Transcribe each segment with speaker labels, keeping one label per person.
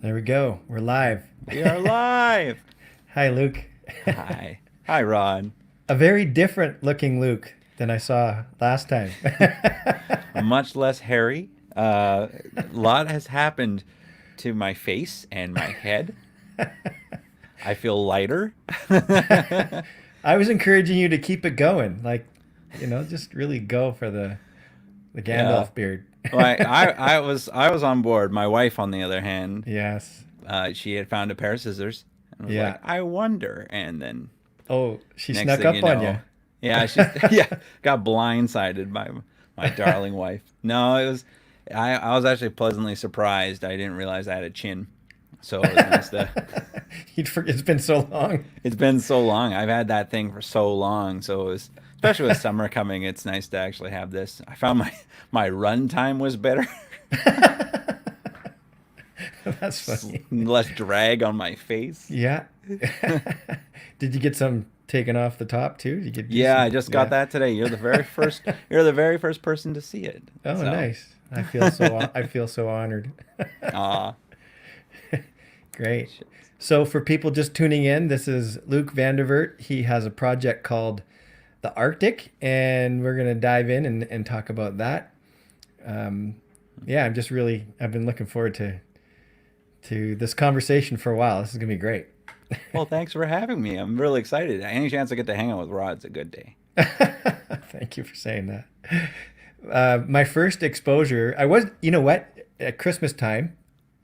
Speaker 1: There we go. We're live.
Speaker 2: We are live.
Speaker 1: Hi, Luke.
Speaker 2: Hi. Hi, Ron.
Speaker 1: A very different looking Luke than I saw last time.
Speaker 2: Much less hairy. A lot has happened to my face and my head. I feel lighter.
Speaker 1: I was encouraging you to keep it going. Just really go for the
Speaker 2: Yeah.
Speaker 1: Gandalf beard.
Speaker 2: I was on board. My wife, on the other hand,
Speaker 1: Yes.
Speaker 2: she had found a pair of scissors and was
Speaker 1: Yeah.
Speaker 2: like, "I wonder." And then
Speaker 1: Oh, she
Speaker 2: next
Speaker 1: snuck
Speaker 2: thing
Speaker 1: up
Speaker 2: you
Speaker 1: on you.
Speaker 2: know, yeah, she's yeah, got blindsided by my darling wife. No, it was I was actually pleasantly surprised. I didn't realize I had a chin, so it was nice to.
Speaker 1: It's been so long.
Speaker 2: It's been so long. I've had that thing for so long, so it was especially with summer coming. It's nice to actually have this. I found my run time was better,
Speaker 1: That's funny.
Speaker 2: less drag on my face.
Speaker 1: Yeah. Did you get some taken off the top too? Did you get
Speaker 2: Yeah, I
Speaker 1: decent?
Speaker 2: just got
Speaker 1: Yeah.
Speaker 2: that today. You're the very first. You're the very first person to see it.
Speaker 1: Oh,
Speaker 2: So,
Speaker 1: nice. I feel so honored.
Speaker 2: ah,
Speaker 1: Great. So for people just tuning in, this is Luke Vandevert. He has a project called The Arctic, and we're going to dive in and talk about that. Um, yeah, I've been looking forward to this conversation for a while. This is going to be great.
Speaker 2: well, thanks for having me. I'm really excited. Any chance I get to hang out with Rod's a good day.
Speaker 1: Thank you for saying that. My first exposure, I was, you know what, at Christmas time,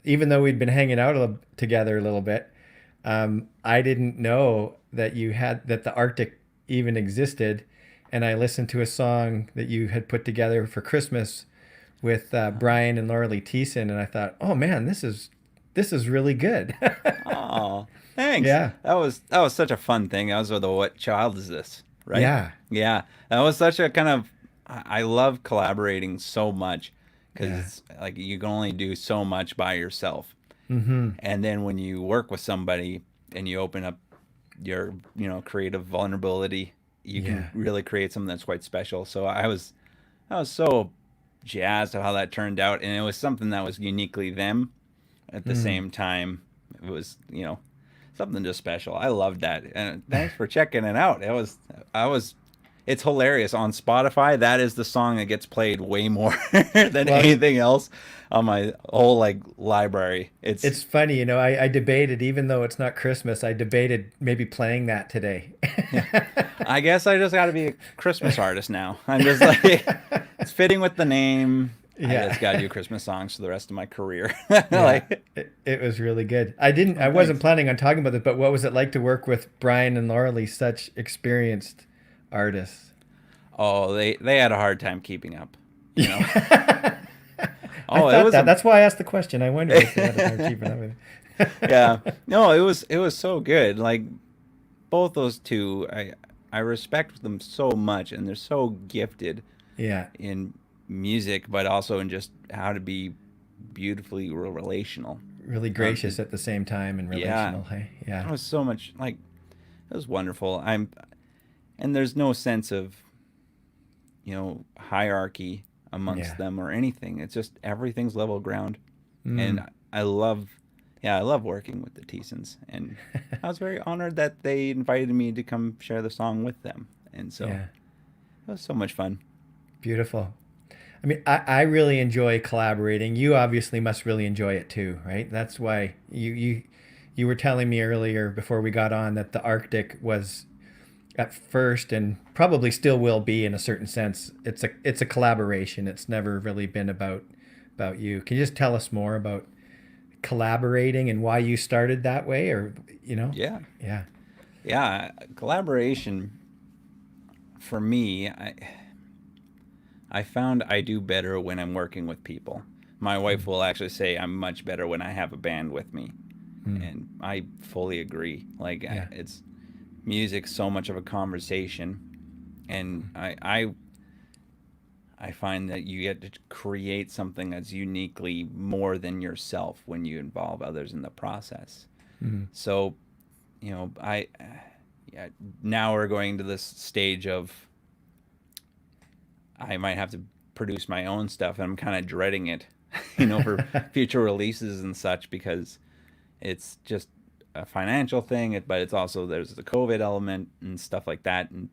Speaker 1: even though we'd been hanging out together a little bit, I didn't know that the Arctic even existed, and I listened to a song that you had put together for Christmas with Brian and Laura Lee Thiessen, and I thought, oh man, this is really good.
Speaker 2: Oh, thanks.
Speaker 1: Yeah,
Speaker 2: That was such a fun thing. That was the What Child Is This, right?
Speaker 1: yeah,
Speaker 2: Yeah, that was such a kind of. I love collaborating so much because
Speaker 1: yeah.
Speaker 2: it's like you can only do so much by yourself,
Speaker 1: Mm-hmm.
Speaker 2: and then when you work with somebody and you open up your creative vulnerability, you can
Speaker 1: Yeah.
Speaker 2: really create something that's quite special. So I was so jazzed at how that turned out, and it was something that was uniquely them. At the
Speaker 1: Mm.
Speaker 2: same time, it was something just special. I loved that, and thanks for checking it out. It's hilarious on Spotify. That is the song that gets played way more than
Speaker 1: Well,
Speaker 2: anything else on my whole library.
Speaker 1: it's funny, I debated, even though it's not Christmas, I debated maybe playing that today.
Speaker 2: Yeah. I guess I just got to be a Christmas artist now. I'm just like it's fitting with the name. I
Speaker 1: Yeah.
Speaker 2: just got to do Christmas songs for the rest of my career.
Speaker 1: Yeah.
Speaker 2: Like,
Speaker 1: It was really good. I
Speaker 2: oh,
Speaker 1: wasn't
Speaker 2: thanks.
Speaker 1: planning on talking about it, but what was it like to work with Brian and Laura Lee, such experienced artists?
Speaker 2: Oh, they had a hard time keeping up. You know.
Speaker 1: I
Speaker 2: Oh, it
Speaker 1: thought
Speaker 2: was
Speaker 1: that.
Speaker 2: a
Speaker 1: That's why I asked the question. I wondered if they had a hard keeping up with
Speaker 2: yeah.
Speaker 1: it.
Speaker 2: No, it was so good. Like both those two, I respect them so much, and they're so gifted
Speaker 1: Yeah.
Speaker 2: in music, but also in just how to be beautifully relational.
Speaker 1: Really
Speaker 2: It,
Speaker 1: gracious at the same time and
Speaker 2: yeah,
Speaker 1: relational. Hey.
Speaker 2: it
Speaker 1: Yeah.
Speaker 2: was so much like it was wonderful. And there's no sense of hierarchy amongst
Speaker 1: Yeah.
Speaker 2: them or anything. It's just everything's level ground, and
Speaker 1: Mm.
Speaker 2: I love, yeah, I love working with the Teesons, and I was very honored that they invited me to come share the song with them, and so
Speaker 1: Yeah.
Speaker 2: it was so much fun.
Speaker 1: Beautiful. I mean, I really enjoy collaborating. You obviously must really enjoy it too, right? That's why you were telling me earlier before we got on that the Arctic was at first and probably still will be in a certain sense. It's a collaboration. It's never really been about you. Can you just tell us more about collaborating and why you started that way, or
Speaker 2: Yeah,
Speaker 1: Yeah.
Speaker 2: yeah, collaboration for me, I found I do better when I'm working with people. My wife will actually say I'm much better when I have a band with me,
Speaker 1: Mm.
Speaker 2: and I fully agree. Like
Speaker 1: Yeah.
Speaker 2: it's music so much of a conversation, and I find that you get to create something that's uniquely more than yourself when you involve others in the process.
Speaker 1: Mm.
Speaker 2: So, I yeah, now we're going to this stage of I might have to produce my own stuff, and I'm kind of dreading it, for future releases and such because It's just a financial thing, but it's also there's the COVID element and stuff like that, and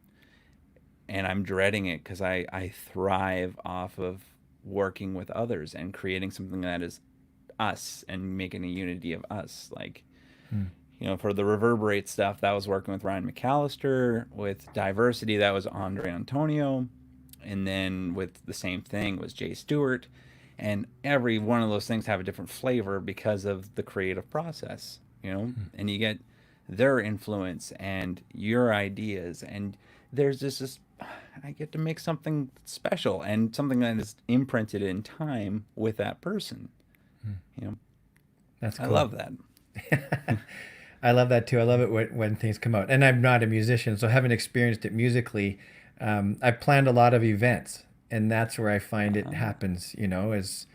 Speaker 2: I'm dreading it because I thrive off of working with others and creating something that is us and making a unity of us. Like,
Speaker 1: Mm.
Speaker 2: for the Reverberate stuff, that was working with Ryan McAllister. With Diversity, that was Andre Antonio. And then with the same thing was Jay Stewart. And every one of those things have a different flavor because of the creative process, and you get their influence and your ideas. And there's this I get to make something special and something that is imprinted in time with that person. You know,
Speaker 1: That's
Speaker 2: I
Speaker 1: cool.
Speaker 2: love that.
Speaker 1: I love that too. I love it when things come out. And I'm not a musician, so I haven't experienced it musically. I've planned a lot of events, and that's where I find it happens. Is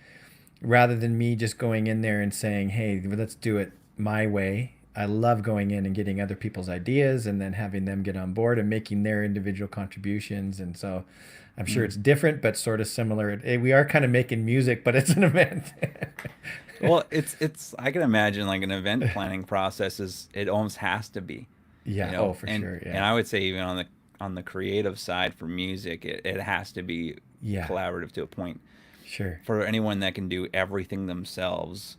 Speaker 1: rather than me just going in there and saying, "Hey, let's do it my way." I love going in and getting other people's ideas and then having them get on board and making their individual contributions. And so, I'm sure it's different, but sort of similar. We are kind of making music, but it's an event.
Speaker 2: Well, it's I can imagine like an event planning process is it almost has to be,
Speaker 1: Yeah. Oh, for
Speaker 2: and
Speaker 1: sure.
Speaker 2: and
Speaker 1: Yeah.
Speaker 2: I would say even on the creative side for music, it has to be
Speaker 1: Yeah.
Speaker 2: collaborative to a point.
Speaker 1: Sure.
Speaker 2: For anyone that can do everything themselves,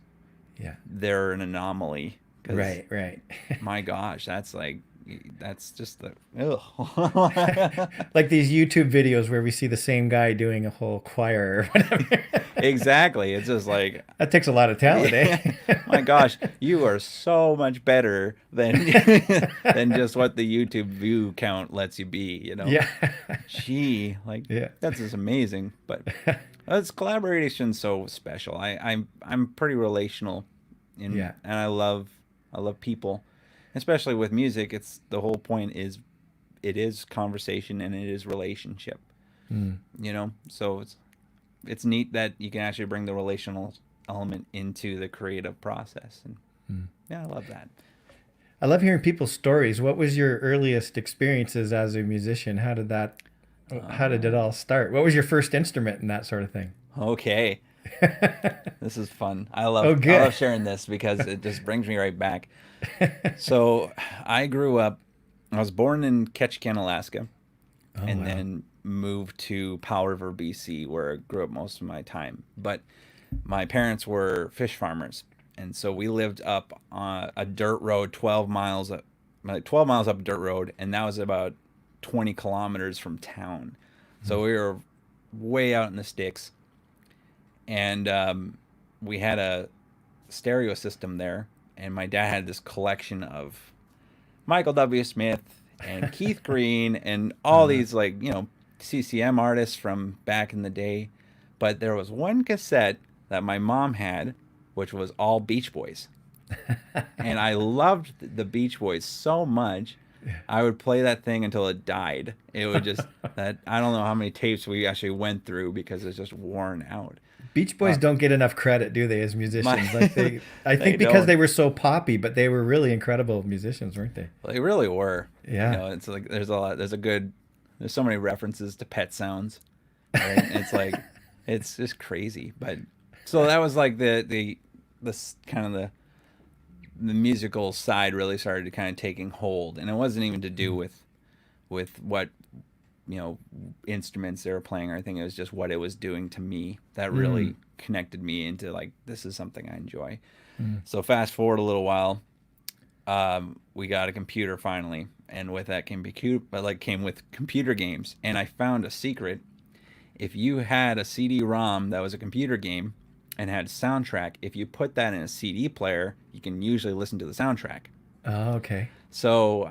Speaker 1: Yeah.
Speaker 2: they're an anomaly. Because
Speaker 1: Right. Right.
Speaker 2: my gosh, that's just the ugh.
Speaker 1: Like these YouTube videos where we see the same guy doing a whole choir or whatever.
Speaker 2: Exactly. It's just like,
Speaker 1: That takes a lot of talent,
Speaker 2: yeah,
Speaker 1: eh?
Speaker 2: my gosh, you are so much better than than just what the YouTube view count lets you be.
Speaker 1: Yeah.
Speaker 2: Gee, like
Speaker 1: Yeah.
Speaker 2: that's just amazing. But it's collaboration so special. I'm pretty relational
Speaker 1: Yeah.
Speaker 2: and I love people. Especially with music, it's the whole point is it is conversation and it is relationship.
Speaker 1: Mm.
Speaker 2: So it's neat that you can actually bring the relational element into the creative process. And
Speaker 1: Mm.
Speaker 2: yeah, I love that.
Speaker 1: I love hearing people's stories. What was your earliest experiences as a musician? How did it all start? What was your first instrument and that sort of thing?
Speaker 2: Okay. This is fun. I
Speaker 1: Oh,
Speaker 2: love I
Speaker 1: good.
Speaker 2: love sharing this because it just brings me right back. So I grew up. I was born in Ketchikan, Alaska,
Speaker 1: Oh,
Speaker 2: and
Speaker 1: wow.
Speaker 2: then moved to Powell River, BC, where I grew up most of my time. But my parents were fish farmers, and so we lived up on a dirt road, 12 miles up, like 12 miles up a dirt road, and that was about 20 kilometers from town. So we were way out in the sticks, and we had a stereo system there, and my dad had this collection of Michael W. Smith and Keith Green and all
Speaker 1: Uh,
Speaker 2: these like CCM artists from back in the day. But there was one cassette that my mom had, which was all Beach Boys, and I loved the Beach Boys so much. I would play that thing until it died. It would just that I don't know how many tapes we actually went through because it's just worn out.
Speaker 1: Beach Boys
Speaker 2: Uh,
Speaker 1: don't get enough credit, do they, as
Speaker 2: my
Speaker 1: musicians? I
Speaker 2: they
Speaker 1: think because
Speaker 2: don't.
Speaker 1: they were so poppy, but they were really incredible musicians, weren't they?
Speaker 2: They really were.
Speaker 1: Yeah.
Speaker 2: It's like there's a lot. There's so many references to Pet Sounds, right? It's like it's just crazy. But so that was like the kind of the musical side really started kind of taking hold, and it wasn't even to do with what you know instruments they were playing or anything. It was just what it was doing to me that
Speaker 1: Mm.
Speaker 2: really connected me into like this is something I enjoy.
Speaker 1: Mm.
Speaker 2: So fast forward a little while, we got a computer finally, and with that came with computer games. And I found a secret: if you had a CD-ROM that was a computer game and had a soundtrack, if you put that in a CD player, you can usually listen to the soundtrack.
Speaker 1: Oh, okay.
Speaker 2: So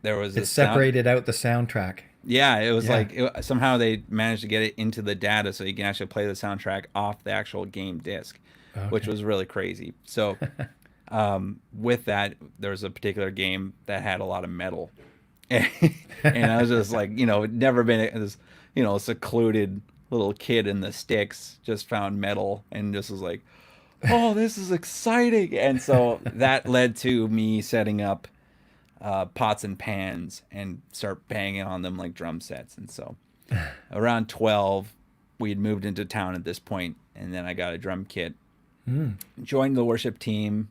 Speaker 2: there was
Speaker 1: It
Speaker 2: this sound.
Speaker 1: separated out the soundtrack.
Speaker 2: Yeah, it was
Speaker 1: Yeah.
Speaker 2: like somehow they managed to get it into the data so you can actually play the soundtrack off the actual game disc, which
Speaker 1: Okay.
Speaker 2: was really crazy. So with that, there was a particular game that had a lot of metal, and I was just like, never been this, secluded little kid in the sticks, just found metal and just was like, oh, this is exciting. And so that led to me setting up pots and pans and start banging on them like drum sets. And so around 12, we had moved into town at this point, and then I got a drum kit,
Speaker 1: Mm.
Speaker 2: joined the worship team,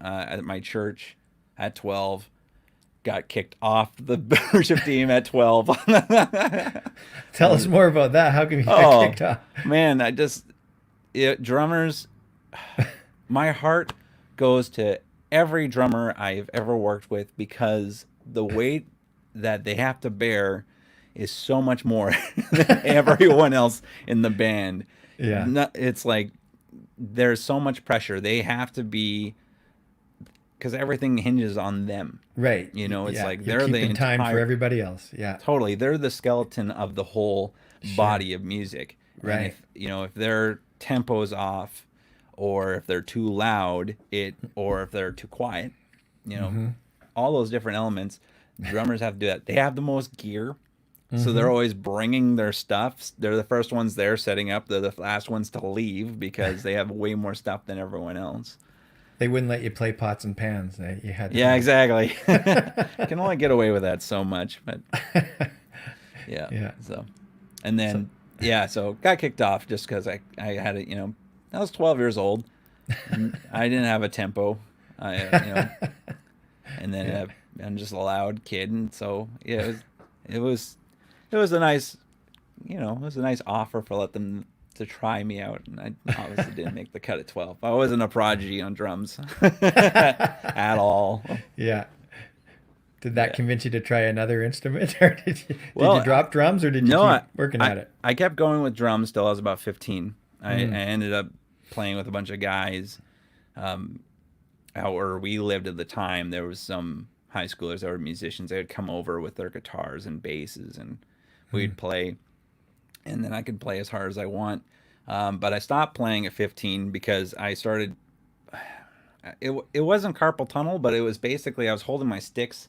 Speaker 2: at my church at 12. Got kicked off the worship team at 12.
Speaker 1: Tell us more about that. How come you got
Speaker 2: Oh
Speaker 1: kicked off?
Speaker 2: man, drummers. My heart goes to every drummer I've ever worked with because the weight that they have to bear is so much more than everyone else in the band.
Speaker 1: Yeah.
Speaker 2: It's like there's so much pressure. They have to be, because everything hinges on them.
Speaker 1: Right.
Speaker 2: It's
Speaker 1: Yeah.
Speaker 2: like
Speaker 1: You're
Speaker 2: they're the
Speaker 1: keeping time for
Speaker 2: entire,
Speaker 1: everybody else. Yeah.
Speaker 2: totally, they're the skeleton of the whole
Speaker 1: Sure.
Speaker 2: body of music. And
Speaker 1: Right.
Speaker 2: if their tempo's off, or if they're too loud, or if they're too quiet, you know,
Speaker 1: Mm-hmm.
Speaker 2: all those different elements, drummers have to do that. They have the most gear. So
Speaker 1: Mm-hmm.
Speaker 2: they're always bringing their stuff. They're the first ones there setting up. They're the last ones to leave because they have way more stuff than everyone else.
Speaker 1: They wouldn't let you play pots and pans. You had to
Speaker 2: Yeah,
Speaker 1: play.
Speaker 2: exactly. Can only get away with that so much, but yeah.
Speaker 1: Yeah.
Speaker 2: So, and
Speaker 1: So,
Speaker 2: then so got kicked off just because I had it. I was 12 years old. I didn't have a tempo. And then
Speaker 1: yeah.
Speaker 2: I'm just a loud kid, and so yeah, it was it was a nice offer for let them to try me out, and I obviously didn't make the cut at 12. I wasn't a prodigy on drums at all.
Speaker 1: Yeah. Did that
Speaker 2: Yeah.
Speaker 1: convince you to try another instrument, or did you
Speaker 2: Well,
Speaker 1: drop drums, or did you
Speaker 2: no,
Speaker 1: keep working at it?
Speaker 2: I kept going with drums till I was about 15. I
Speaker 1: Mm.
Speaker 2: ended up playing with a bunch of guys. Out where we lived at the time, there was some high schoolers that were musicians. They would come over with their guitars and basses, and
Speaker 1: Mm.
Speaker 2: we'd play. And then I could play as hard as I want. But I stopped playing at 15 because I started. It wasn't carpal tunnel, but it was basically I was holding my sticks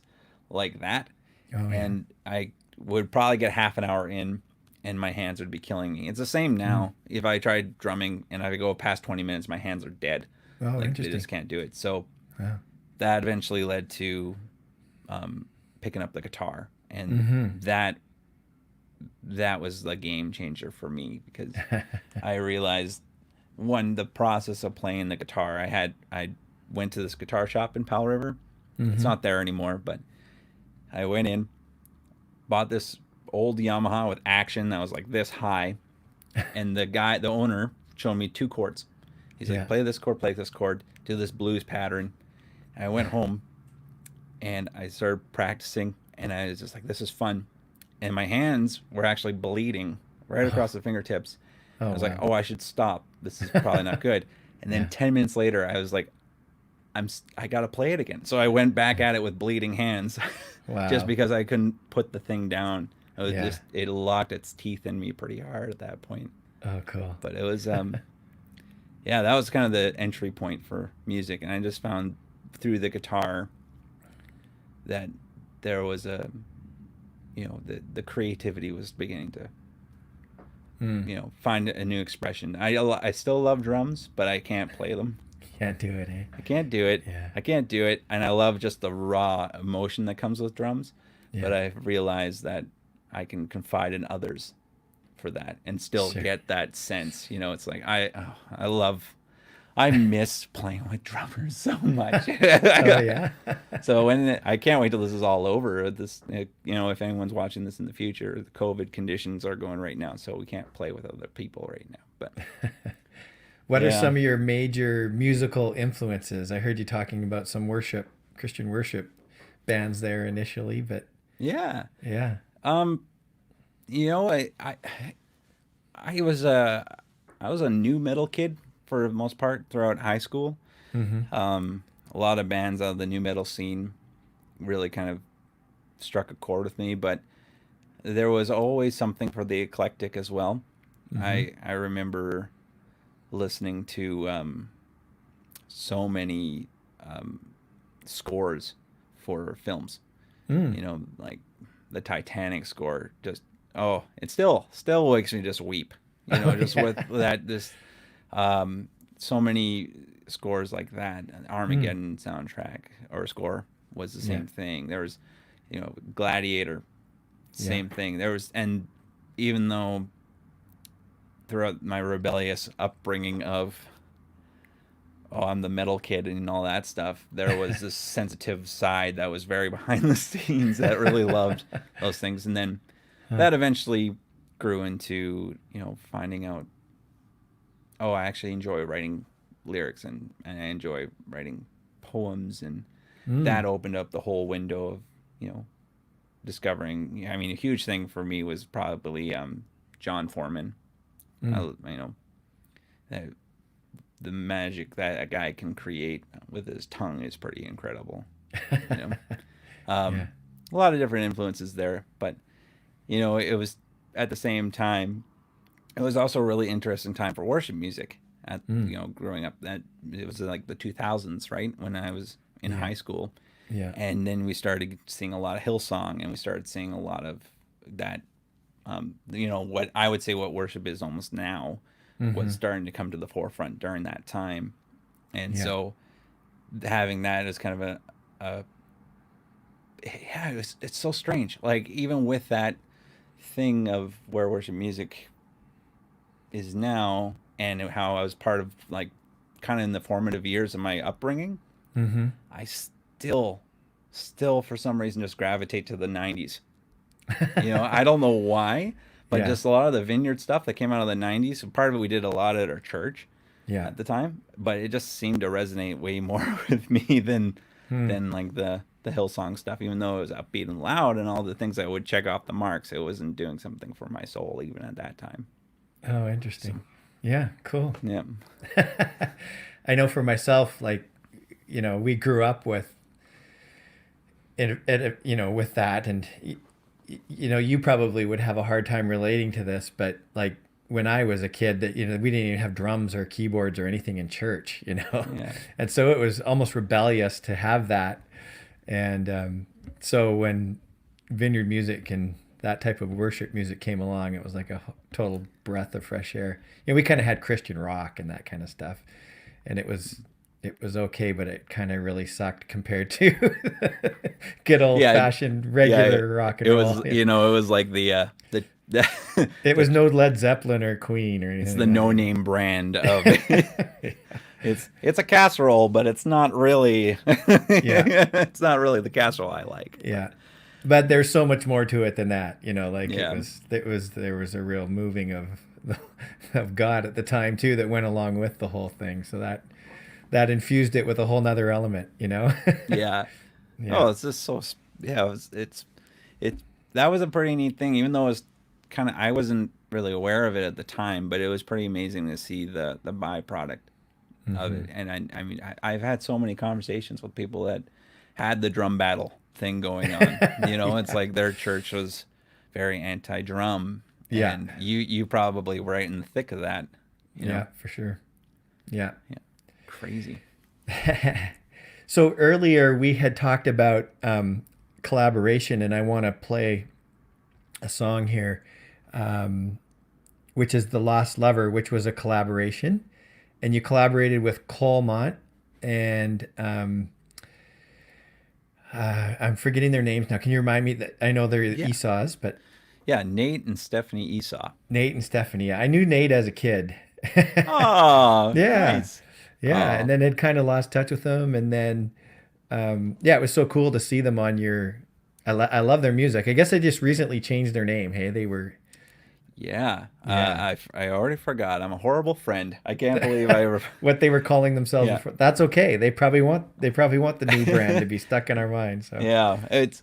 Speaker 2: like that,
Speaker 1: Oh yeah.
Speaker 2: and I would probably get half an hour in, and my hands would be killing me. It's the same
Speaker 1: Mm.
Speaker 2: now. If I tried drumming and I go past 20 minutes, my hands are dead.
Speaker 1: Oh,
Speaker 2: Like they
Speaker 1: interesting.
Speaker 2: just can't do it. So
Speaker 1: Wow.
Speaker 2: that eventually led to picking up the guitar, and
Speaker 1: Mm-hmm.
Speaker 2: that was the game changer for me because I realized the process of playing the guitar. I went to this guitar shop in Powell River. It's
Speaker 1: Mm-hmm.
Speaker 2: not there anymore, but I went in, bought this old Yamaha with action that was like this high, and the owner, showed me two chords. He's
Speaker 1: Yeah.
Speaker 2: like, play this chord, do this blues pattern. And I went home and I started practicing, and I was just like, this is fun. And my hands were actually bleeding right across the fingertips.
Speaker 1: Oh
Speaker 2: I was like,
Speaker 1: wow.
Speaker 2: oh, I should stop. This is probably not good. And then
Speaker 1: Yeah.
Speaker 2: 10 minutes later, I was like, I got to play it again. So I went back at it with bleeding hands just
Speaker 1: Wow.
Speaker 2: because I couldn't put the thing down.
Speaker 1: Yeah.
Speaker 2: It locked its teeth in me pretty hard at that point.
Speaker 1: Oh cool.
Speaker 2: But it was, yeah, that was kind of the entry point for music. And I just found through the guitar that there was the creativity was beginning to,
Speaker 1: Mm.
Speaker 2: find a new expression. I still love drums, but I can't play them.
Speaker 1: Can't do it, eh?
Speaker 2: I can't do it.
Speaker 1: Yeah.
Speaker 2: I can't do it. And I love just the raw emotion that comes with drums. But
Speaker 1: Yeah.
Speaker 2: I've realized that I can confide in others for that and still
Speaker 1: Sure.
Speaker 2: get that sense. It's like I miss playing with drummers so much.
Speaker 1: Oh yeah.
Speaker 2: So I can't wait till this is all over. If anyone's watching this in the future, the COVID conditions are going right now, so we can't play with other people right now. But
Speaker 1: What are
Speaker 2: yeah,
Speaker 1: some of your major musical influences? I heard you talking about some Christian worship bands there initially, but
Speaker 2: yeah.
Speaker 1: yeah.
Speaker 2: I I was a new metal kid for the most part throughout high school.
Speaker 1: Mm-hmm.
Speaker 2: A lot of bands out of the new metal scene really kind of struck a chord with me, but there was always something for the eclectic as well.
Speaker 1: Mm-hmm.
Speaker 2: I remember listening to so many scores for films.
Speaker 1: Mm.
Speaker 2: Like the Titanic score. Just it still makes me just weep.
Speaker 1: Oh,
Speaker 2: Just
Speaker 1: yeah.
Speaker 2: with that so many scores like that. An
Speaker 1: Mm.
Speaker 2: Armageddon soundtrack or score was the
Speaker 1: Yeah.
Speaker 2: same thing. There was, Gladiator,
Speaker 1: Yeah.
Speaker 2: same thing. And even though throughout my rebellious upbringing of oh, I'm the metal kid and all that stuff. There was this sensitive side that was very behind the scenes that really loved those things. And then that eventually grew into, finding out, oh, I actually enjoy writing lyrics, and I enjoy writing poems. And that opened up the whole window of, discovering. I mean, a huge thing for me was probably John Foreman. Uh, the magic that a guy can create with his tongue is pretty incredible. You know,
Speaker 1: Yeah.
Speaker 2: a lot of different influences there, but it was at the same time, it was also a really interesting time for worship music. At growing up, that it was like the 2000s, right, when I was in
Speaker 1: Yeah.
Speaker 2: high school,
Speaker 1: Yeah.
Speaker 2: and then we started seeing a lot of Hillsong, and we started seeing a lot of that. What I would say what worship is almost now was starting to come to the forefront during that time. And
Speaker 1: Yeah.
Speaker 2: so having that as kind of yeah, it's so strange. Like, even with that thing of where worship music is now, and how I was part of, like, kind of in the formative years of my upbringing,
Speaker 1: Mm-hmm.
Speaker 2: I still for some reason just gravitate to the 90s. I don't know why, but
Speaker 1: Yeah.
Speaker 2: just a lot of the Vineyard stuff that came out of the 90s. So part of it we did a lot at our church
Speaker 1: Yeah.
Speaker 2: at the time, but it just seemed to resonate way more with me than like the Hillsong stuff, even though it was upbeat and loud and all the things I would check off the marks. It wasn't doing something for my soul even at that time.
Speaker 1: Oh,
Speaker 2: So,
Speaker 1: interesting. Yeah, cool.
Speaker 2: yeah.
Speaker 1: I know for myself, like, we grew up with with that, and you probably would have a hard time relating to this, but like when I was a kid, that we didn't even have drums or keyboards or anything in church,
Speaker 2: Yeah.
Speaker 1: and so it was almost rebellious to have that. And so when Vineyard music and that type of worship music came along, it was like a total breath of fresh air. We kind of had Christian rock and that kind of stuff, and it was okay, but it kind of really sucked compared to good old
Speaker 2: Yeah.
Speaker 1: fashioned
Speaker 2: Yeah.
Speaker 1: regular rock and
Speaker 2: It
Speaker 1: roll.
Speaker 2: was, it was like the
Speaker 1: It was no Led Zeppelin or Queen or
Speaker 2: it's
Speaker 1: anything
Speaker 2: the
Speaker 1: like
Speaker 2: no name brand of it. It's a casserole, but it's not really
Speaker 1: Yeah,
Speaker 2: it's not really the casserole I like.
Speaker 1: yeah. But there's so much more to it than that, like
Speaker 2: Yeah.
Speaker 1: there was a real moving of of God at the time too that went along with the whole thing. So that infused it with a whole nother element.
Speaker 2: Yeah.
Speaker 1: Yeah.
Speaker 2: Oh, it's just so yeah, it that was a pretty neat thing, even though it was kind of, I wasn't really aware of it at the time, but it was pretty amazing to see the byproduct of it. And I mean, I've had so many conversations with people that had the drum battle thing going on. It's like their church was very anti-drum,
Speaker 1: Yeah.
Speaker 2: and you probably were right in the thick of that.
Speaker 1: Yeah, for sure. Yeah.
Speaker 2: Yeah, crazy.
Speaker 1: So earlier we had talked about collaboration, and I want to play a song here, which is "The Lost Lover," which was a collaboration, and you collaborated with Colmont and I'm forgetting their names now. Can you remind me? That I know they're
Speaker 2: Yeah,
Speaker 1: Esau's, but
Speaker 2: yeah, Nate and Stephanie Esau.
Speaker 1: Nate and Stephanie. I knew Nate as a kid.
Speaker 2: Oh,
Speaker 1: Yeah,
Speaker 2: nice.
Speaker 1: yeah,
Speaker 2: Oh,
Speaker 1: and then had kind of lost touch with them, and then yeah, it was so cool to see them on your. I love their music. I guess they just recently changed their name. Hey, they were.
Speaker 2: yeah.
Speaker 1: Yeah.
Speaker 2: I already forgot. I'm a horrible friend. I can't believe I ever.
Speaker 1: What they were calling themselves
Speaker 2: Yeah.
Speaker 1: before. That's okay. They probably want the new brand to be stuck in our minds. So
Speaker 2: Yeah, it's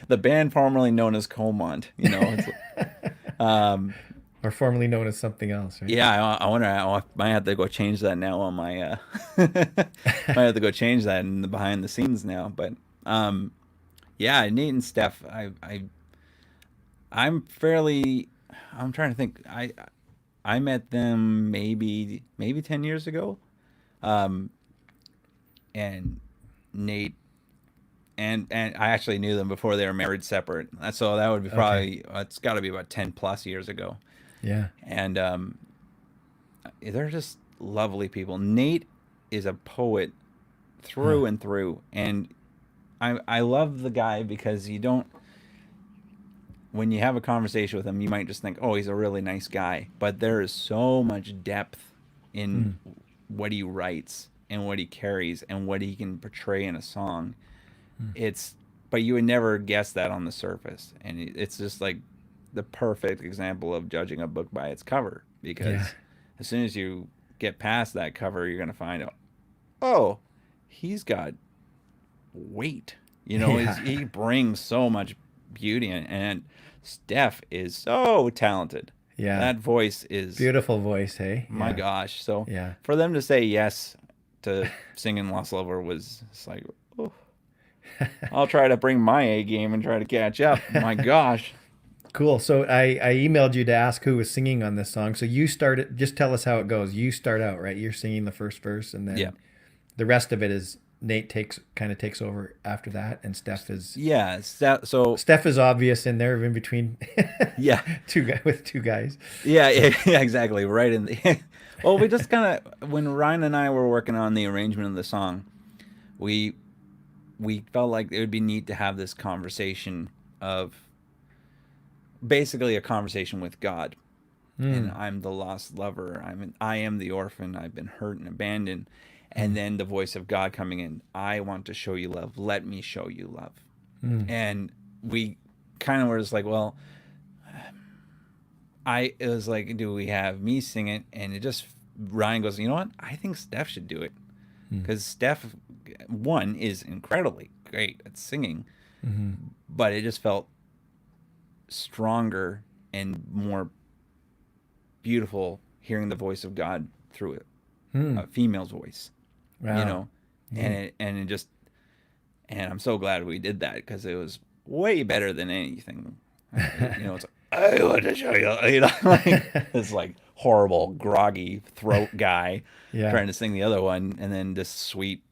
Speaker 2: the band formerly known as Comont.
Speaker 1: or formerly known as something else, right?
Speaker 2: Yeah, I wonder. I might have to go change that now on my. Might have to go change that in the behind the scenes now, but yeah, Nate and Steph. I'm fairly. I'm trying to think. I met them maybe 10 years ago, um, and Nate and I actually knew them before they were married separate. So that would be
Speaker 1: Okay.
Speaker 2: probably, it's got to be about 10+ years ago.
Speaker 1: Yeah.
Speaker 2: And they're just lovely people. Nate is a poet
Speaker 1: Huh.
Speaker 2: through and through, and I love the guy because you don't, when you have a conversation with him, you might just think, oh, he's a really nice guy, but there is so much depth in
Speaker 1: Mm.
Speaker 2: what he writes and what he carries and what he can portray in a song. It's but you would never guess that on the surface, and it's just like the perfect example of judging a book by its cover, because
Speaker 1: Yeah.
Speaker 2: as soon as you get past that cover, you're going to find out, oh, he's got weight.
Speaker 1: Yeah.
Speaker 2: He brings so much beauty, and Steph is so talented.
Speaker 1: Yeah.
Speaker 2: That voice is,
Speaker 1: Beautiful voice, hey?
Speaker 2: my
Speaker 1: Yeah.
Speaker 2: gosh. So
Speaker 1: Yeah.
Speaker 2: for them to say yes to singing Lost Lover was it's like, oh, I'll try to bring my A game and try to catch up. My gosh.
Speaker 1: Cool. So I emailed you to ask who was singing on this song. So you started, just tell us how it goes. You start out, right? You're singing the first verse, and then
Speaker 2: Yeah.
Speaker 1: the rest of it is Nate takes over after that, and Steph is
Speaker 2: Yeah. So,
Speaker 1: Steph is obvious in there in between
Speaker 2: yeah.
Speaker 1: two guys.
Speaker 2: Yeah, yeah, exactly. Right in the. Well, we just kind of when Ryan and I were working on the arrangement of the song, we felt like it would be neat to have this conversation of basically a conversation with God. And I'm the lost lover. I am the orphan. I've been hurt and abandoned. And then the voice of God coming in. I want to show you love. Let me show you love. And we kind of were just like, well, it was like, do we have me sing it? And it just, Ryan goes, you know what? I think Steph should do it. Because Steph, one, is incredibly great at singing, but it just felt stronger and more beautiful hearing the voice of God through it, a female's voice,
Speaker 1: Wow.
Speaker 2: and it just, and I'm so glad we did that because it was way better than anything. It's like, I want to show you, like this like horrible groggy throat guy
Speaker 1: Yeah.
Speaker 2: trying to sing the other one, and then this sweet,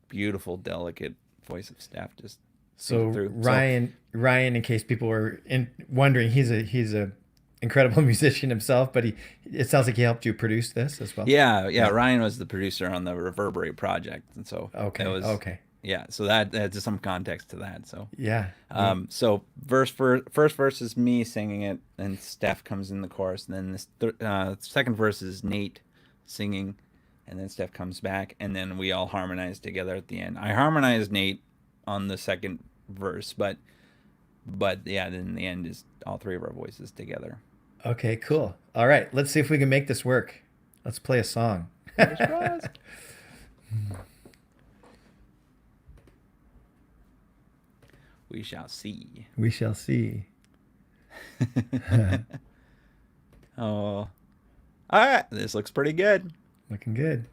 Speaker 2: beautiful, delicate voice of Steph just
Speaker 1: So
Speaker 2: through.
Speaker 1: Ryan, in case people were wondering, he's a incredible musician himself, but it sounds like he helped you produce this as well.
Speaker 2: Yeah. Ryan was the producer on the Reverberate project, and so
Speaker 1: Okay.
Speaker 2: it was
Speaker 1: Okay.
Speaker 2: yeah. So that adds some context to that. So
Speaker 1: Yeah.
Speaker 2: so first verse is me singing it, and Steph comes in the chorus, and then this second verse is Nate singing, and then Steph comes back, and then we all harmonize together at the end. I harmonized Nate on the second verse, but yeah, then the end is all three of our voices together.
Speaker 1: Okay. Cool. All right. Let's see if we can make this work. Let's play a song.
Speaker 2: Fingers crossed. We shall see.
Speaker 1: We shall see.
Speaker 2: Oh, all right. This looks pretty good.
Speaker 1: Looking good.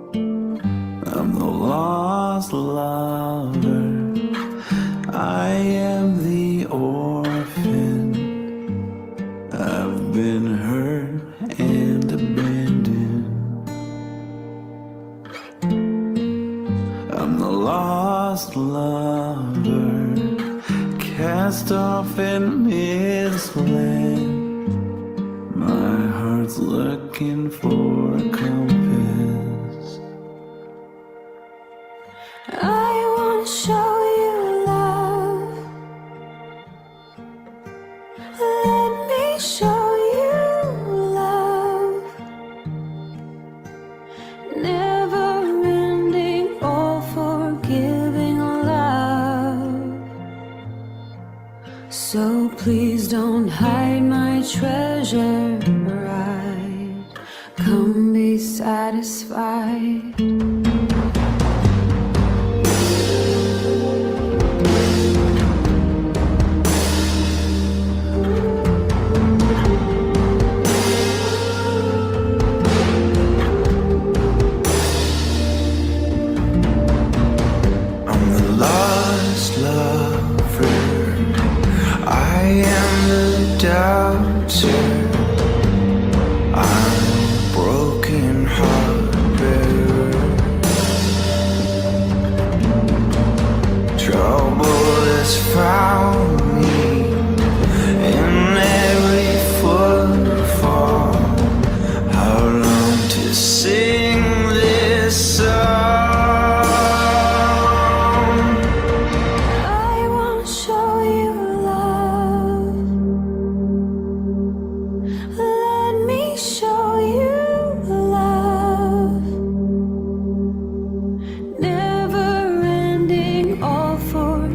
Speaker 3: I'm the lost lover. I am the orphan. I've been hurt and abandoned. I'm the lost lover, cast off in misled. My heart's looking for a compass.
Speaker 4: I want to show you love. Let me show you love. Never ending, all forgiving love. So please don't hide my treasure bride. Come be satisfied.
Speaker 3: I'm the lost lover. I am the doubter. I'm broken hearted. Trouble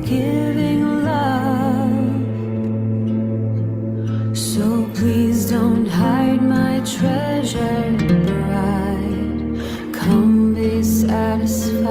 Speaker 4: forgiving love. So please don't hide my treasure bride. Come be satisfied.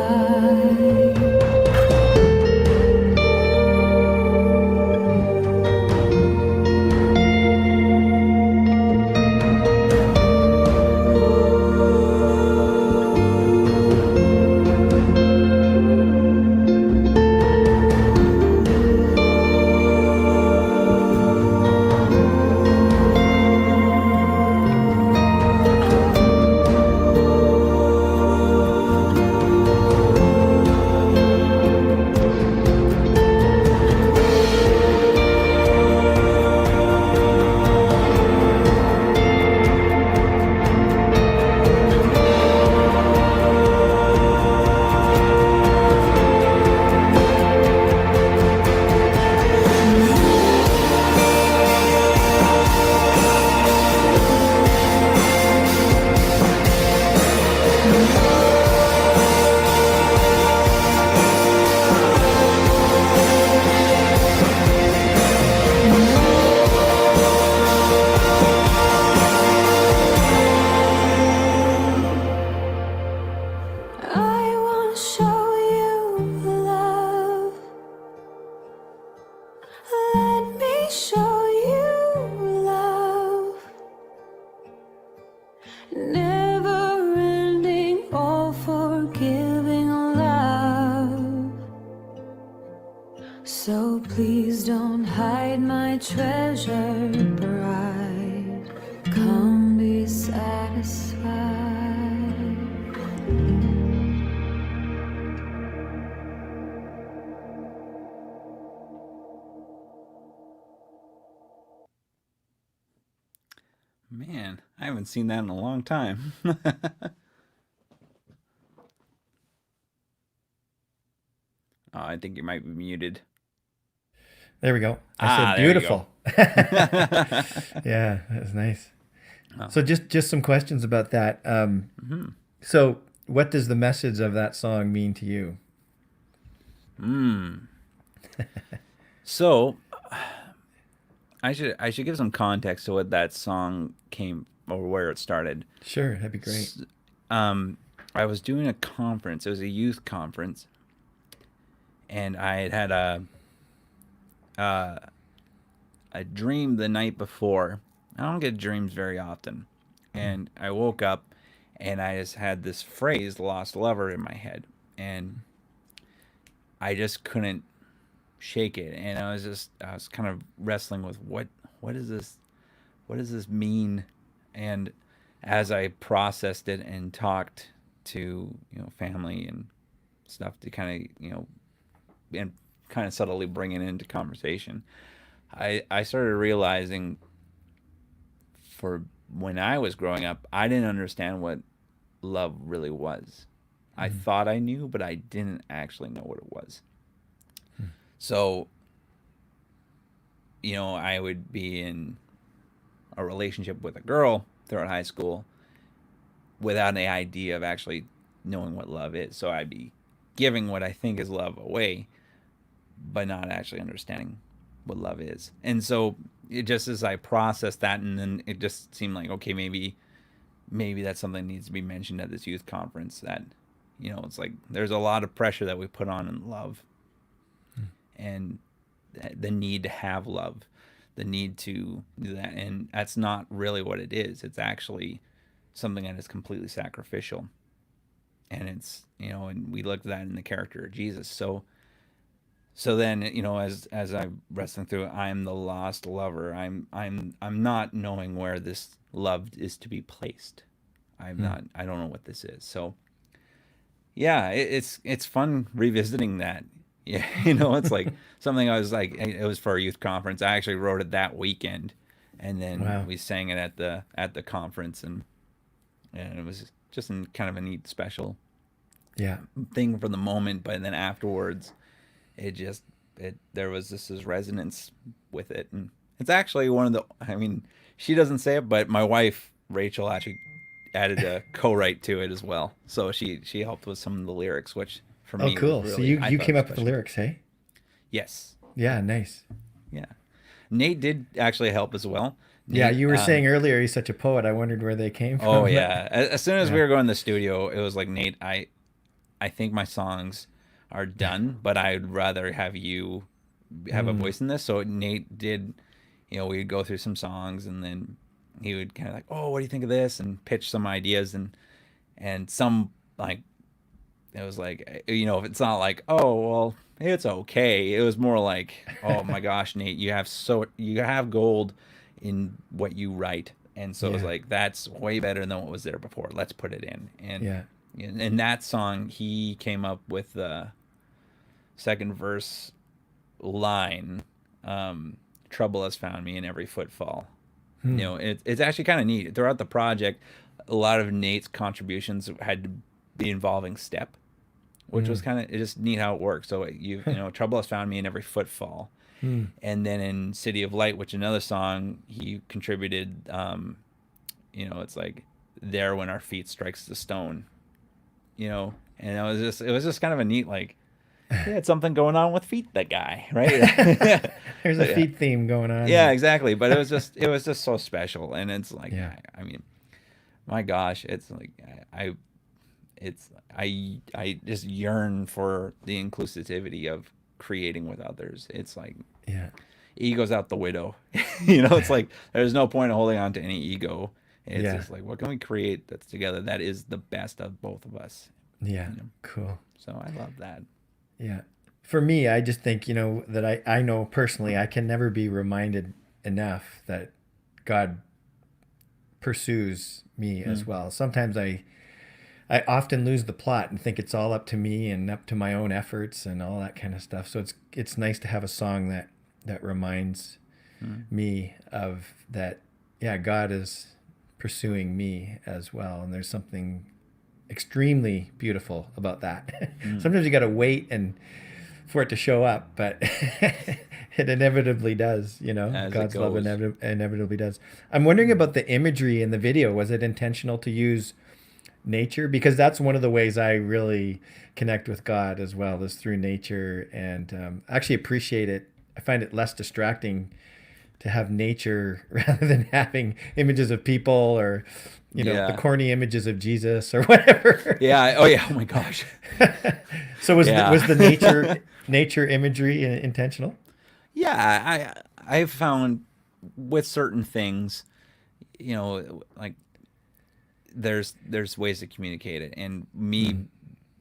Speaker 4: I wanna show you love. Let me show you love. Never ending, all forgiving love. So please don't hide my treasure bride. Come be satisfied.
Speaker 2: Man, I haven't seen that in a long time. I think you might be muted.
Speaker 1: There we go. I said
Speaker 2: there you
Speaker 1: beautiful.
Speaker 2: go.
Speaker 1: Yeah, that was nice.
Speaker 2: Oh.
Speaker 1: So just some questions about that. So what does the message of that song mean to you?
Speaker 2: So, I should give some context to what that song came or where it started.
Speaker 1: Sure, that'd be great.
Speaker 2: I was doing a conference. It was a youth conference, and I had a dream the night before. I don't get dreams very often, and I woke up and I just had this phrase "lost lover" in my head, and I just couldn't shake it, and I was kind of wrestling with what is this, what does this mean? And as I processed it and talked to family and stuff to kind of and kind of subtly bring it into conversation, I started realizing, for when I was growing up, I didn't understand what love really was. I thought I knew, but I didn't actually know what it was. So, I would be in a relationship with a girl throughout high school without any idea of actually knowing what love is. So I'd be giving what I think is love away, but not actually understanding what love is. And so it just, as I processed that, and then it just seemed like, okay, maybe that's something that needs to be mentioned at this youth conference, that, it's like there's a lot of pressure that we put on in love. And the need to have love, the need to do that. And that's not really what it is. It's actually something that is completely sacrificial. And it's, and we look at that in the character of Jesus. So then, as I'm wrestling through it, I'm the lost lover. I'm not knowing where this love is to be placed. I don't know what this is. So yeah, it's fun revisiting that. Yeah, it's like something I was like, it was for a youth conference. I actually wrote it that weekend, and then we sang it at the conference, and it was just kind of a neat, special thing for the moment. But then afterwards, there was this resonance with it, and it's actually one of the. I mean, she doesn't say it, but my wife Rachel actually added a co-write to it as well. So she helped with some of the lyrics, which for me,
Speaker 1: cool.
Speaker 2: was
Speaker 1: So
Speaker 2: really,
Speaker 1: you came up with the lyrics, hey?
Speaker 2: Yes.
Speaker 1: Yeah, nice.
Speaker 2: Yeah. Nate did actually help as well.
Speaker 1: Yeah,
Speaker 2: Nate,
Speaker 1: you were saying earlier he's such a poet. I wondered where they came from.
Speaker 2: oh yeah. As soon as
Speaker 1: Yeah.
Speaker 2: we were going to the studio, it was like, Nate, I think my songs are done, but I'd rather have you have a voice in this. So Nate did, we'd go through some songs, and then he would kind of like, oh, what do you think of this? And pitch some ideas, and some, like, it was like, if it's not like, oh, well, it's okay. It was more like, oh my gosh, Nate, you have gold in what you write. And so it was
Speaker 1: Yeah.
Speaker 2: like, that's way better than what was there before. Let's put it in. And
Speaker 1: Yeah.
Speaker 2: in that song, he came up with the second verse line, trouble has found me in every footfall. It's actually kind of neat. Throughout the project, a lot of Nate's contributions had to be involving step, which was kind of just neat how it works. So trouble has found me in every footfall. And then in City of Light, which another song he contributed, it's like there when our feet strikes the stone, and it was just kind of a neat, like, he had something going on with feet, that guy, right?
Speaker 1: There's a feet theme going on.
Speaker 2: Yeah, exactly. But it was just so special. And it's like,
Speaker 1: Yeah.
Speaker 2: I mean, my gosh, it's like, I just yearn for the inclusivity of creating with others. It's like,
Speaker 1: Yeah.
Speaker 2: ego's out the window. It's like, there's no point in holding on to any ego. It's
Speaker 1: Yeah.
Speaker 2: just like, what can we create that's together that is the best of both of us?
Speaker 1: Yeah. Cool.
Speaker 2: So I love that.
Speaker 1: Yeah. For me, I just think, that I know personally, I can never be reminded enough that God pursues me as well. Sometimes I often lose the plot and think it's all up to me and up to my own efforts and all that kind of stuff. So it's nice to have a song that reminds me of that. Yeah, God is pursuing me as well, and there's something extremely beautiful about that. Sometimes you got to wait and for it to show up, but it inevitably does.
Speaker 2: As it
Speaker 1: God's love
Speaker 2: goes.
Speaker 1: inevitably does. I'm wondering about the imagery in the video. Was it intentional to use nature? Because that's one of the ways I really connect with God as well, is through nature, and actually appreciate it. I find it less distracting to have nature rather than having images of people or the corny images of Jesus or whatever.
Speaker 2: Yeah. Oh yeah. Oh my gosh.
Speaker 1: So was
Speaker 2: Yeah.
Speaker 1: the nature imagery intentional?
Speaker 2: Yeah, I've found with certain things, like there's ways to communicate it, and me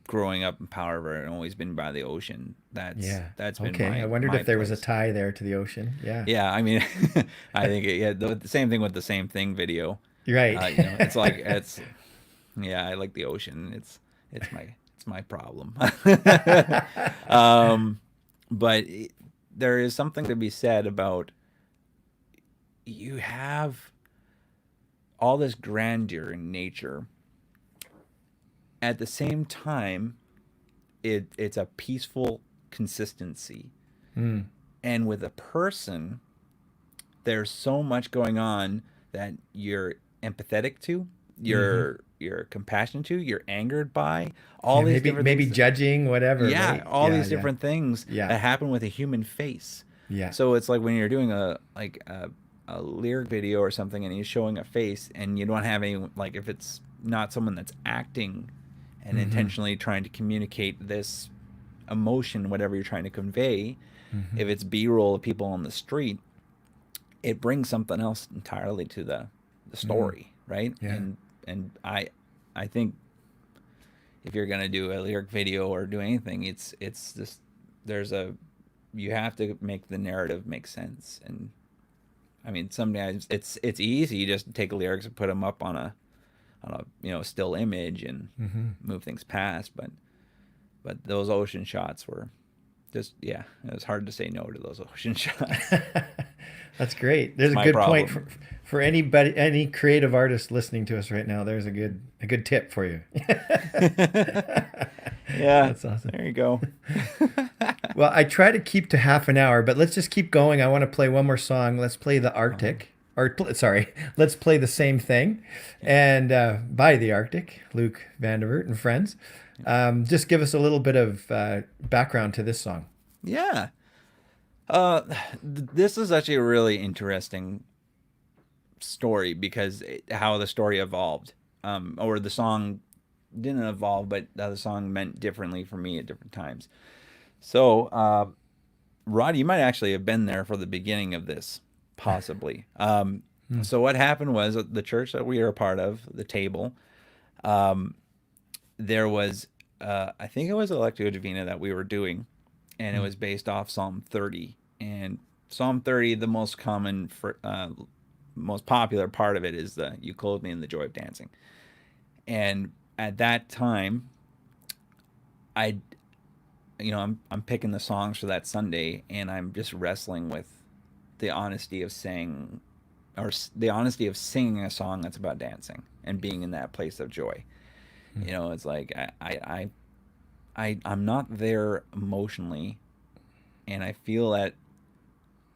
Speaker 2: growing up in Powervert and always been by the ocean. That's been
Speaker 1: okay.
Speaker 2: my,
Speaker 1: I wondered
Speaker 2: my
Speaker 1: if there was a
Speaker 2: place.
Speaker 1: tie there to the ocean. Yeah.
Speaker 2: Yeah, I mean, I think the same thing with the same thing video.
Speaker 1: You're right.
Speaker 2: It's like yeah, I like the ocean. It's my problem. But there is something to be said about, you have all this grandeur in nature. At the same time, it's a peaceful consistency. And with a person, there's so much going on that you're empathetic to, you're compassionate to, you're angered by, all these different
Speaker 1: maybe
Speaker 2: things.
Speaker 1: judging, whatever.
Speaker 2: Yeah,
Speaker 1: right?
Speaker 2: all
Speaker 1: Yeah,
Speaker 2: these different things
Speaker 1: Yeah.
Speaker 2: that happen with a human face.
Speaker 1: Yeah.
Speaker 2: So it's like when you're doing a lyric video or something, and you're showing a face, and you don't have any, like, if it's not someone that's acting and intentionally trying to communicate this emotion, whatever you're trying to convey, if it's B-roll of people on the street, it brings something else entirely to the story, right?
Speaker 1: Yeah.
Speaker 2: And I think if you're gonna do a lyric video or do anything, it's just, you have to make the narrative make sense. And I mean, sometimes it's easy, you just take lyrics and put them up on a still image and move things past, but those ocean shots were just, it was hard to say no to those ocean shots.
Speaker 1: That's great. There's a
Speaker 2: my
Speaker 1: good
Speaker 2: problem.
Speaker 1: point for anybody, any creative artist listening to us right now. There's a good tip for you.
Speaker 2: Yeah,
Speaker 1: That's awesome.
Speaker 2: There you go.
Speaker 1: Well, I try to keep to half an hour, but let's just keep going. I want to play one more song. Let's play the Arctic. Let's play The Same Thing, and by the Arctic, Luke Vandevert and friends. Just give us a little bit of background to this song.
Speaker 2: Yeah. This is actually a really interesting story because how the story evolved, or the song didn't evolve, but the song meant differently for me at different times. So, Rod, you might actually have been there for the beginning of this, possibly. So what happened was at the church that we are a part of, the table, there was, I think it was a Lectio Divina that we were doing, and it was based off Psalm 30. And Psalm 30, the most common, most popular part of it is the "You clothe me in the joy of dancing." And at that time, I, I'm picking the songs for that Sunday, and I'm just wrestling with the honesty of saying, or the honesty of singing a song that's about dancing and being in that place of joy. It's like I'm not there emotionally, and I feel that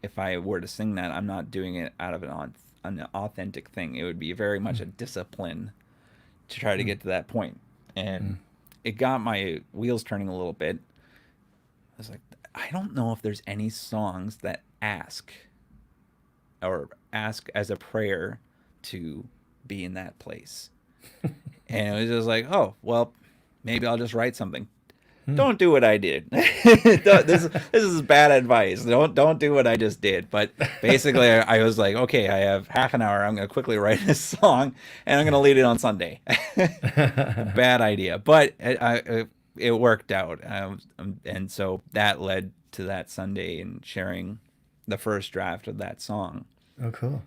Speaker 2: if I were to sing that, I'm not doing it out of an authentic thing. It would be very much a discipline to try to get to that point. And it got my wheels turning a little bit. I was like, I don't know if there's any songs that ask as a prayer to be in that place. And it was just like, oh, well, maybe I'll just write something. Don't do what I did. This is bad advice. Don't do what I just did. But basically, I was like, okay, I have half an hour. I'm going to quickly write this song, and I'm going to lead it on Sunday. Bad idea, but it worked out. And so that led to that Sunday and sharing the first draft of that song.
Speaker 1: Oh, cool.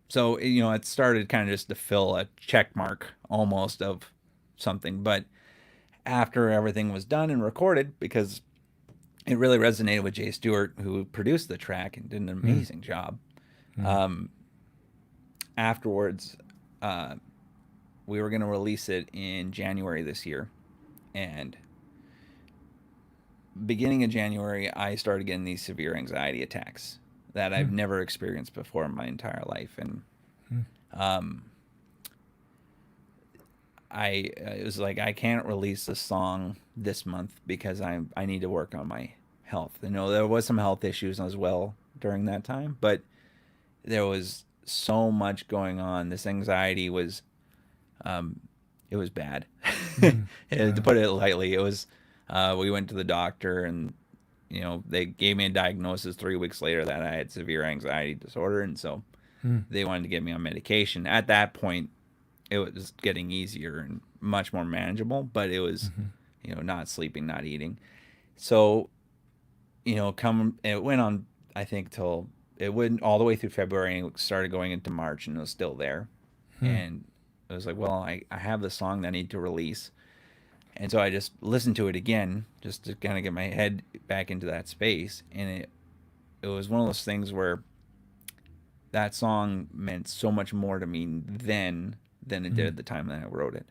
Speaker 2: So it started kind of just to fill a check mark almost of something, but after everything was done and recorded, because it really resonated with Jay Stewart, who produced the track and did an amazing job. Afterwards, we were going to release it in January this year, and beginning of January, I started getting these severe anxiety attacks that I've never experienced before in my entire life. And it was like, I can't release a song this month because I need to work on my health. There was some health issues as well during that time, but there was so much going on. This anxiety was, it was bad. To put it lightly. It was, we went to the doctor, and they gave me a diagnosis 3 weeks later that I had severe anxiety disorder, and so they wanted to get me on medication. At that point, it was getting easier and much more manageable, but it was, not sleeping, not eating. So, it went on, I think, till it went all the way through February, and it started going into March, and it was still there. And I was like, well, I have the song that I need to release. And so I just listened to it again, just to kind of get my head back into that space. And it was one of those things where that song meant so much more to me then than it did at the time that I wrote it.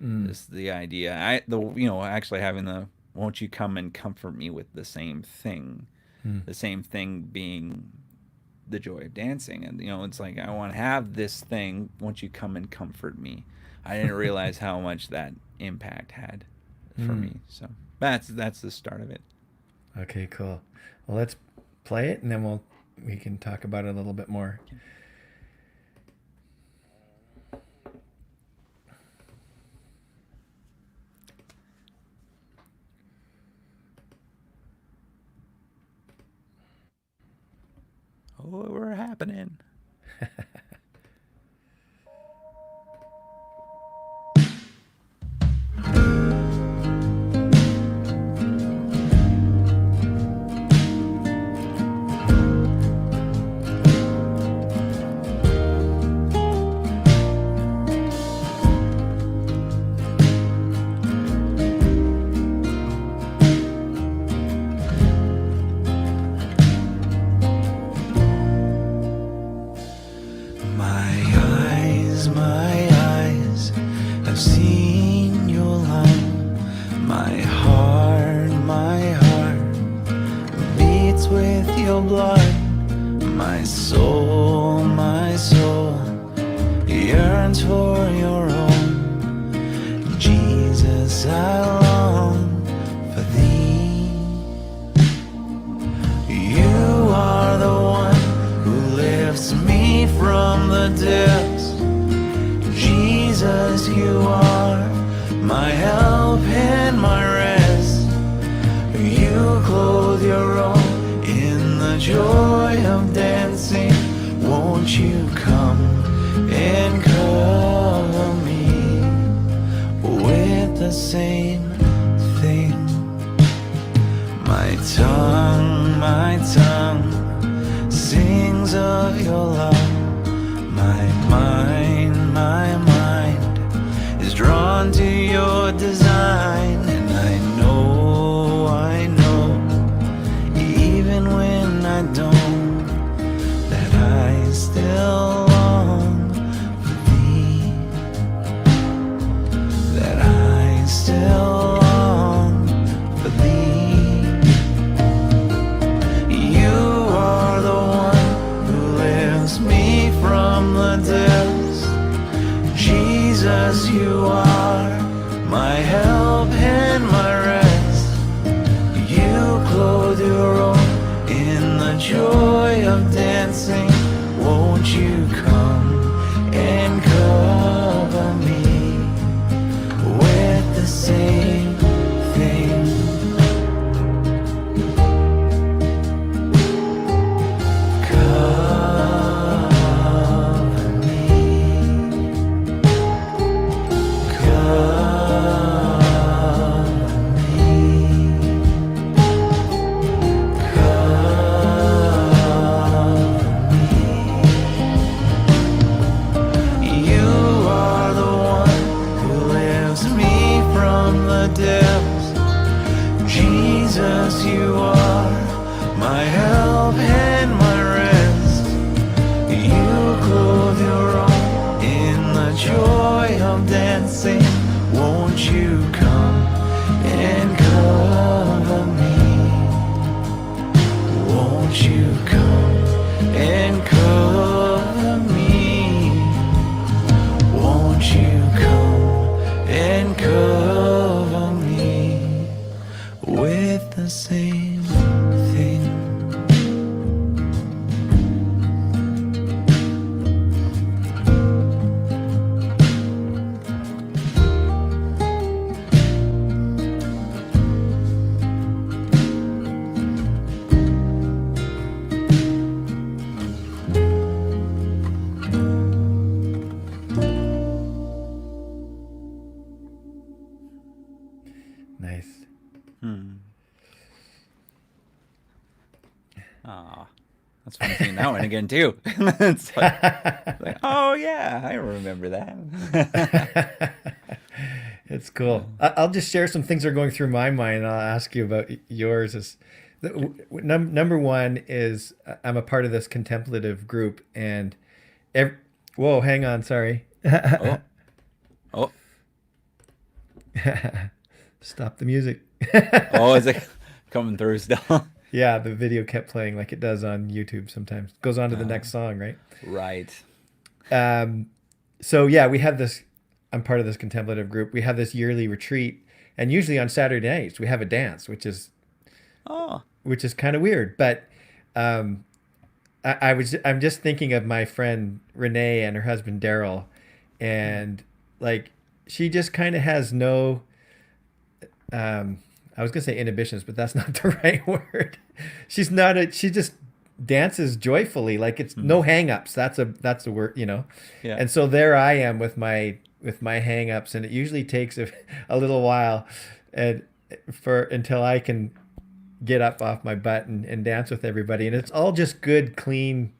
Speaker 2: Just the idea, actually having the "Won't you come and comfort me with the same thing," the same thing being the joy of dancing, and it's like, I want to have this thing. Won't you come and comfort me? I didn't realize how much that impact had for me. So that's the start of it.
Speaker 1: Okay, cool. Well, let's play it, and then we can talk about it a little bit more.
Speaker 2: Oh, we're happening.
Speaker 3: My eyes have seen your love. My heart beats with your blood. My soul yearns for your own. Jesus, I long for thee. You the depths. Jesus, you are my help and my rest. You clothe your own in the joy of dancing. Won't you come and cover me with the same thing? My tongue sings of your love. My mind is drawn to your design. And I know, even when I don't, that I still long for thee, that I still long for thee. You are the one who lifts me from the depths. Jesus, you are my help and my rest. You clothe your own in the joy of dancing. Won't you come and cover me with the same thing? Cover me, cover me, You are the one who lifts me from the depths. Jesus, you are my help and my rest. You clothe your own in the joy of dancing. Won't you come and cover me? Won't you come and cover me? Won't you come and cover me with the same thing?
Speaker 1: Nice.
Speaker 2: Aw, that's fun seeing that one again too. It's like, oh yeah, I remember that.
Speaker 1: It's cool. I'll just share some things that are going through my mind. I'll ask you about yours. Number one is I'm a part of this contemplative group, and whoa, hang on, sorry.
Speaker 2: Oh, oh,
Speaker 1: Stop the music.
Speaker 2: oh, is it coming through still?
Speaker 1: Yeah, the video kept playing like it does on YouTube sometimes. Goes on to the next song, right?
Speaker 2: Right.
Speaker 1: So yeah, we have this. I'm part of this contemplative group. We have this yearly retreat, and usually on Saturday nights we have a dance, which is
Speaker 2: Oh,
Speaker 1: kind of weird. But I'm just thinking of my friend Renee and her husband Daryl, and like she just kind of has no. I was gonna say inhibitions, but that's not the right word. She's not a. She just dances joyfully, like it's no hang-ups. That's a word, you know.
Speaker 2: yeah.
Speaker 1: And so there I am with my hang-ups, and it usually takes a little while, and until I can get up off my butt and dance with everybody, and it's all just good, clean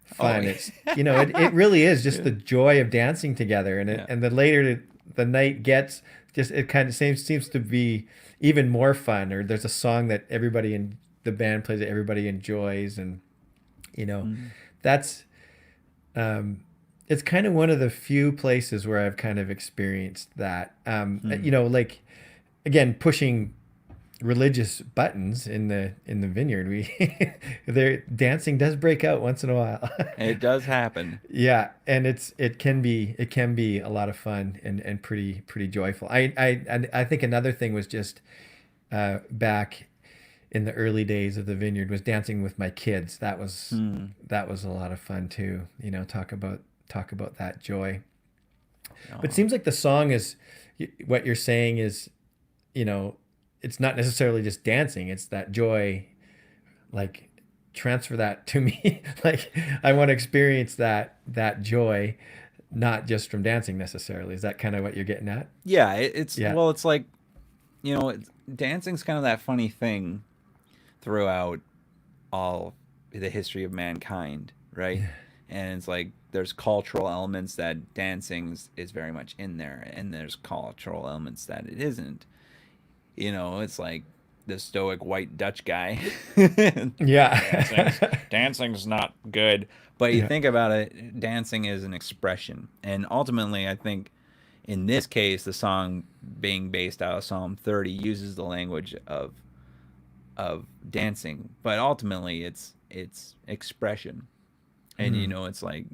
Speaker 1: fun.
Speaker 2: Oh,
Speaker 1: It's it really is just the joy of dancing together, and
Speaker 2: Yeah.
Speaker 1: and the later the night gets, just it kind of seems to be even more fun. Or there's a song that everybody in the band plays that everybody enjoys, and that's it's kind of one of the few places where I've kind of experienced that. Like again, pushing religious buttons in the vineyard, their dancing does break out once in a while.
Speaker 2: It does happen.
Speaker 1: Yeah, and it can be a lot of fun and pretty joyful. I think another thing was just back in the early days of the vineyard was dancing with my kids. That was a lot of fun too. Talk talk about that joy.
Speaker 2: Oh,
Speaker 1: But it seems like the song is, what you're saying is, it's not necessarily just dancing. It's that joy, like transfer that to me. Like I want to experience that joy, not just from dancing necessarily. Is that kind of what you're getting at?
Speaker 2: yeah, it's
Speaker 1: Yeah.
Speaker 2: well, it's like, dancing's kind of that funny thing throughout all the history of mankind, right? And it's like there's cultural elements that dancing is very much in there, and there's cultural elements that it isn't. It's like the stoic white Dutch guy.
Speaker 1: Yeah.
Speaker 2: Dancing's not good. But you
Speaker 1: Yeah.
Speaker 2: think about it, dancing is an expression. And ultimately, I think in this case, the song being based out of Psalm 30 uses the language of dancing, but ultimately it's expression. And it's like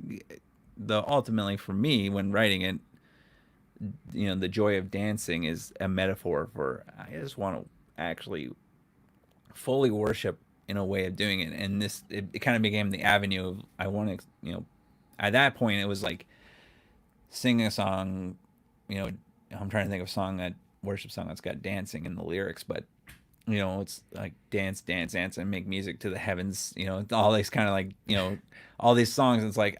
Speaker 2: ultimately for me when writing it, the joy of dancing is a metaphor for I just want to actually fully worship in a way of doing it. And it kind of became the avenue of I want to, at that point it was like sing a song, I'm trying to think of worship song that's got dancing in the lyrics, but it's like dance, dance, dance, and make music to the heavens. All these kind of like, all these songs. It's like,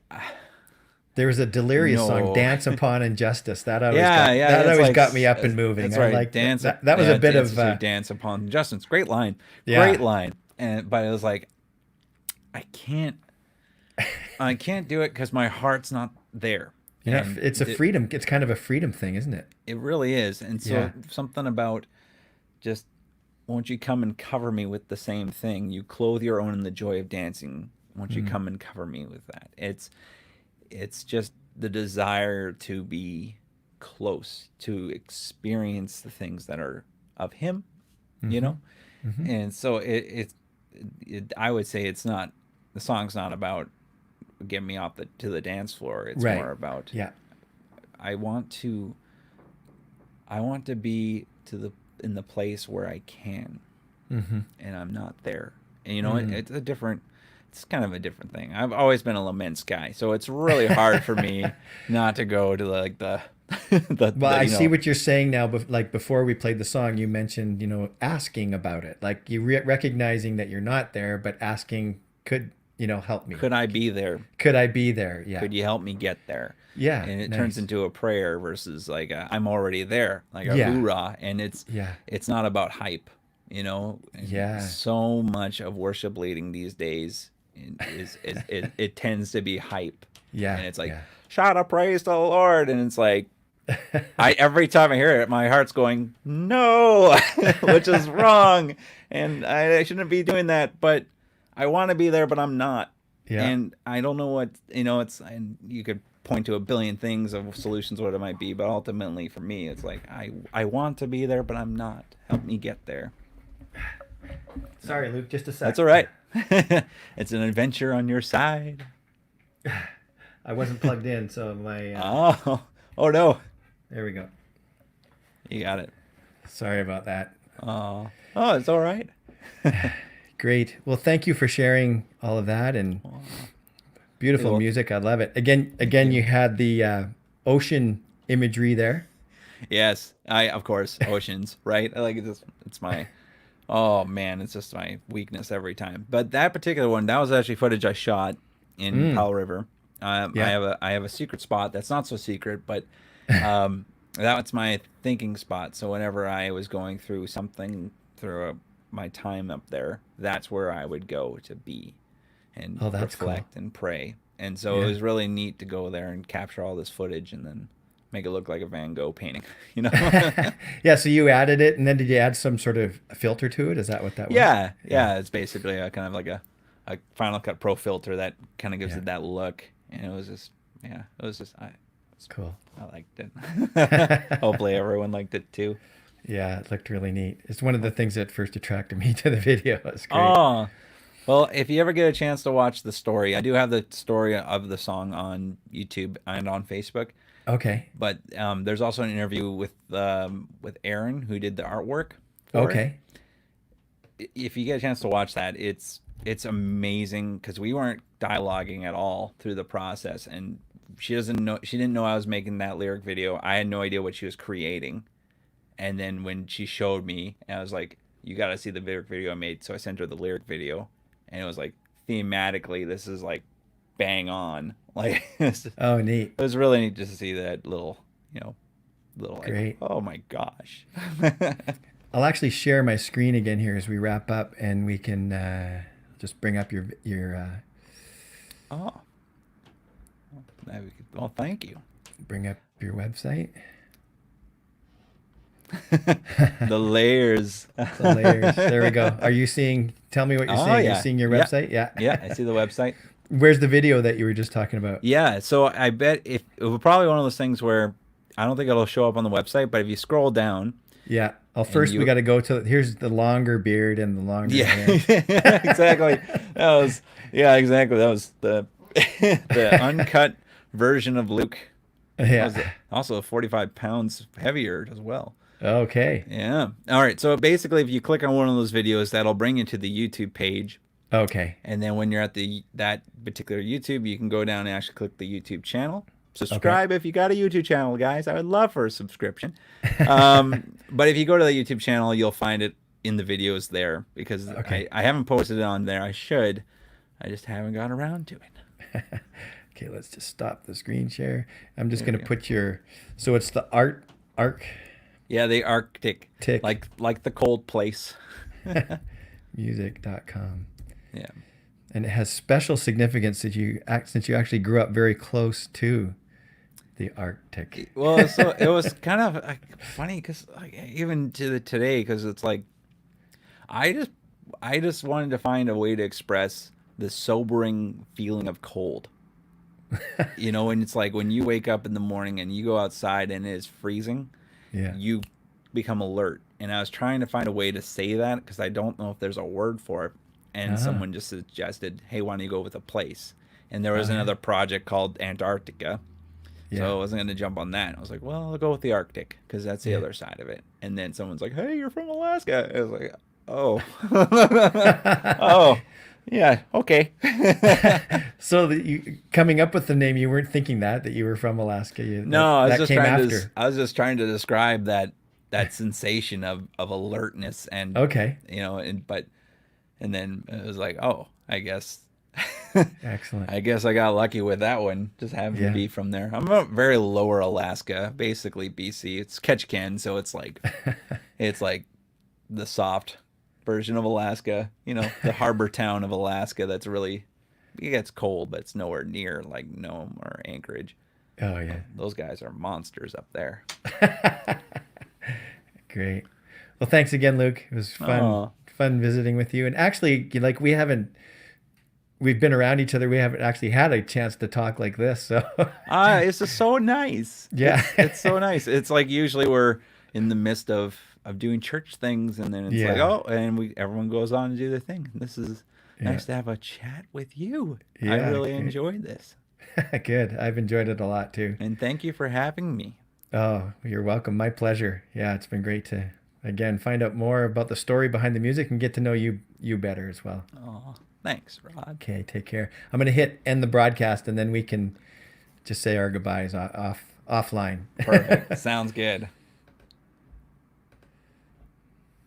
Speaker 1: There was a Delirious song,
Speaker 2: no.
Speaker 1: "Dance Upon Injustice." That always
Speaker 2: That
Speaker 1: always
Speaker 2: like,
Speaker 1: got me up and moving.
Speaker 2: That's
Speaker 1: I
Speaker 2: right.
Speaker 1: like
Speaker 2: Dance.
Speaker 1: that. That was a bit
Speaker 2: dance
Speaker 1: of
Speaker 2: to dance upon justice. Great line.
Speaker 1: Yeah.
Speaker 2: Great line. But it was like, I can't do it because my heart's not there. And
Speaker 1: it's a freedom. It's kind of a freedom thing, isn't it?
Speaker 2: It really is. And so
Speaker 1: Yeah.
Speaker 2: something about just, won't you come and cover me with the same thing? You clothe your own in the joy of dancing. Won't you come and cover me with that? It's just the desire to be close, to experience the things that are of him, And so I would say it's not, the song's not about get me off to the dance floor. It's
Speaker 1: Right.
Speaker 2: more about,
Speaker 1: Yeah.
Speaker 2: I want to be in the place where I can, and I'm not there. And it's kind of a different thing. I've always been a laments guy, so it's really hard for me not to go to like the
Speaker 1: Well, I see what you're saying now. Like before we played the song, you mentioned, asking about it, like you recognizing that you're not there, but asking, could help me?
Speaker 2: could I be there?
Speaker 1: Could I be there? Yeah.
Speaker 2: Could you help me get there?
Speaker 1: Yeah.
Speaker 2: And it
Speaker 1: nice.
Speaker 2: turns into a prayer versus like I'm already there, like a
Speaker 1: Yeah.
Speaker 2: hoorah. And it's not about hype, And
Speaker 1: Yeah.
Speaker 2: so much of worship leading these days it tends to be hype.
Speaker 1: Yeah.
Speaker 2: And it's like,
Speaker 1: yeah.
Speaker 2: shout a praise to the Lord, and it's like, every time I hear it, my heart's going, no, which is wrong, and I shouldn't be doing that, but I want to be there, but I'm not.
Speaker 1: Yeah.
Speaker 2: And I don't know what, and you could point to a billion things of solutions what it might be, but ultimately for me, it's like, I want to be there, but I'm not. Help me get there.
Speaker 1: Sorry, Luke, just a sec.
Speaker 2: That's all right. It's an adventure on your side.
Speaker 1: I wasn't plugged in, so my...
Speaker 2: Oh no.
Speaker 1: There we go.
Speaker 2: You got it.
Speaker 1: Sorry about that.
Speaker 2: Oh, it's all right.
Speaker 1: Great. Well, thank you for sharing all of that and beautiful
Speaker 2: Well,
Speaker 1: music. I love it. Again, you had the ocean imagery there.
Speaker 2: Yes, of course, oceans, right? I like it. It's my, oh man, it's just my weakness every time. But that particular one, that was actually footage I shot in Powell River.
Speaker 1: Yeah.
Speaker 2: I have a secret spot that's not so secret, but that's my thinking spot. So whenever I was going through something my time up there, that's where I would go to be and
Speaker 1: that's
Speaker 2: reflect and pray. And so it was really neat to go there and capture all this footage and then make it look like a Van Gogh painting,
Speaker 1: Yeah, so you added it, and then did you add some sort of filter to it? Is that what that was?
Speaker 2: Yeah. It's basically a kind of like a Final Cut Pro filter that kind of gives it that look. And it was just,
Speaker 1: Cool.
Speaker 2: I liked it. Hopefully everyone liked it too.
Speaker 1: Yeah, it looked really neat. It's one of the things that first attracted me to the video. It's great.
Speaker 2: Oh, well, if you ever get a chance to watch the story, I do have the story of the song on YouTube and on Facebook.
Speaker 1: Okay.
Speaker 2: But there's also an interview with Aaron, who did the artwork for
Speaker 1: Okay.
Speaker 2: it. If you get a chance to watch that, it's amazing because we weren't dialoguing at all through the process, and she doesn't know, she didn't know I was making that lyric video. I had no idea what she was creating. And then when she showed me, and I was like, you got to see the lyric video I made. So I sent her the lyric video, and it was like, thematically, this is like bang on. Like,
Speaker 1: Oh, neat.
Speaker 2: it was really neat just to see that little, you know, little like,
Speaker 1: Great.
Speaker 2: oh my gosh.
Speaker 1: I'll actually share my screen again here as we wrap up, and we can just bring up your
Speaker 2: Oh. Well, thank you.
Speaker 1: bring up your website.
Speaker 2: The layers.
Speaker 1: The layers. There we go. Are you seeing? Tell me what you're
Speaker 2: Oh,
Speaker 1: seeing.
Speaker 2: yeah.
Speaker 1: You're seeing your
Speaker 2: Yeah.
Speaker 1: website. Yeah.
Speaker 2: Yeah, I see the website.
Speaker 1: Where's the video that you were just talking about?
Speaker 2: Yeah, so I bet if it was probably one of those things where I don't think it'll show up on the website, but if you scroll down,
Speaker 1: Yeah. Well, first we got to go to here's the longer beard and the longer hair.
Speaker 2: yeah, exactly. Exactly. That was the the uncut version of Luke. That
Speaker 1: Yeah.
Speaker 2: was also 45 pounds heavier as well.
Speaker 1: Okay.
Speaker 2: Yeah. All right. So basically, if you click on one of those videos, that'll bring you to the YouTube page.
Speaker 1: Okay.
Speaker 2: And then when you're at that particular YouTube, you can go down and actually click the YouTube channel. Subscribe if you got a YouTube channel, guys. I would love for a subscription. But if you go to the YouTube channel, you'll find it in the videos there because I haven't posted it on there. I should. I just haven't gotten around to it.
Speaker 1: Okay, let's just stop the screen share. I'm just going to put so it's the arc.
Speaker 2: Yeah, the Arctic.
Speaker 1: Tick.
Speaker 2: Like the cold place.
Speaker 1: Music.com.
Speaker 2: Yeah.
Speaker 1: And it has special significance that since you actually grew up very close to the Arctic.
Speaker 2: Well, so it was kind of funny because even to today, because it's like I just wanted to find a way to express the sobering feeling of cold. You know, and it's like when you wake up in the morning and you go outside and it is freezing,
Speaker 1: Yeah.
Speaker 2: you become alert. And I was trying to find a way to say that because I don't know if there's a word for it. And someone just suggested, hey, why don't you go with a place? And there was another project called Antarctica.
Speaker 1: Yeah.
Speaker 2: So I wasn't going to jump on that. I was like, well, I'll go with the Arctic because that's the other side of it. And then someone's like, hey, you're from Alaska. I was like, oh. Oh, yeah, okay.
Speaker 1: So coming up with the name, you weren't thinking that you were from Alaska.
Speaker 2: No,
Speaker 1: that came after.
Speaker 2: I was just trying to describe that sensation of alertness and
Speaker 1: Okay.
Speaker 2: you know, and then it was like, oh, I guess
Speaker 1: Excellent.
Speaker 2: I guess I got lucky with that one. Just having to be from there. I'm from very lower Alaska, basically BC. It's Ketchikan, so it's like the soft version of Alaska. You know, the harbor town of Alaska. That's really it gets cold, but it's nowhere near like Nome or Anchorage.
Speaker 1: Oh yeah.
Speaker 2: Those guys are monsters up there.
Speaker 1: Great. Well, thanks again, Luke. It was fun visiting with you. And actually, like we've been around each other. We haven't actually had a chance to talk like this. So
Speaker 2: It's just so nice.
Speaker 1: Yeah.
Speaker 2: It's so nice. It's like usually we're in the midst of doing church things, and then it's like, oh, and everyone goes on to do their thing. This is nice to have a chat with you.
Speaker 1: Yeah,
Speaker 2: I really enjoyed this.
Speaker 1: Good. I've enjoyed it a lot too.
Speaker 2: And thank you for having me.
Speaker 1: Oh, you're welcome. My pleasure. Yeah, it's been great to again find out more about the story behind the music and get to know you better as well.
Speaker 2: Oh, thanks, Rod.
Speaker 1: Okay, take care. I'm gonna hit end the broadcast and then we can just say our goodbyes offline.
Speaker 2: Perfect. Sounds good.